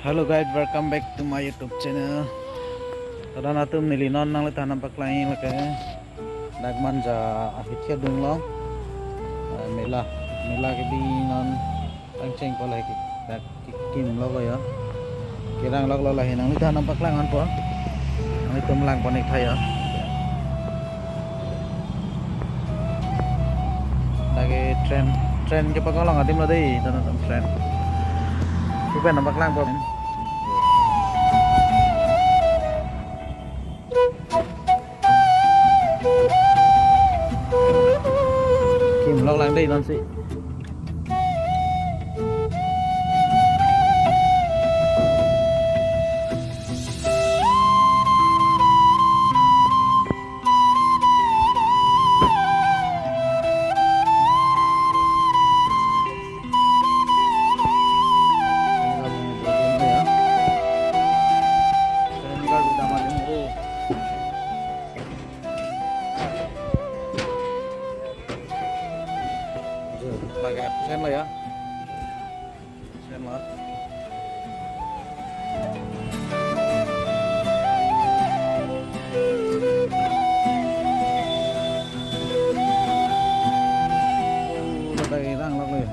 Hello guys, welcome back to my YouTube channel. Tara na tum nilinon nang litahan ng paklain lake. Dagman ja ahitya dung long. Mela ke binon tangcheng ko lagi. Dak kim lo ya. Kirang lok lo lahin nang litahan ng paklangan po. Ang itum lang po nik thaya. Lagi tren ke pakolong adim lo dei tan tren. Bukan nampak lang po. Kim lok lang đây non sih. Pakai sen lah ya, sen lah. Udah kayak irang lah gue.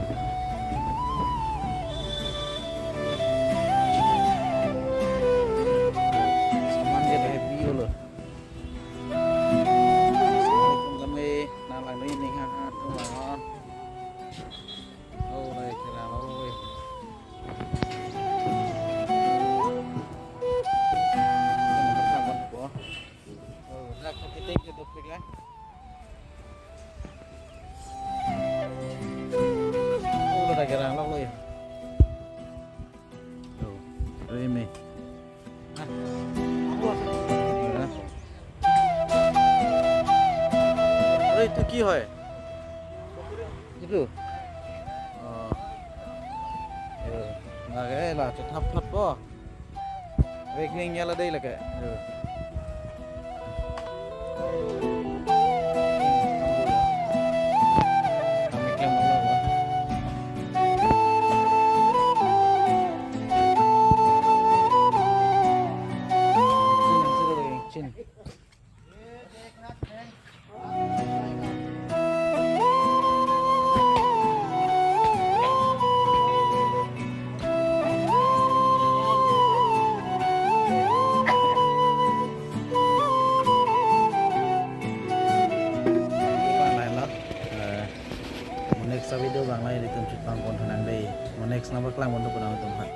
Saman kita happy loh. Assalamualaikum kami, nalang ini hangat tuh. Oh, đây thế nào ơi. Ra cái tên cho tôi click lại. Oh, udah kira lok lo ya. Tuh, ini. Ah. Oi, itu কি হয়? Itu. Cái là thập thật quá về cái hình là đây là cái next video bang lai ditunjuk pangkon hanang dei. Next number klang untuk penang tempat.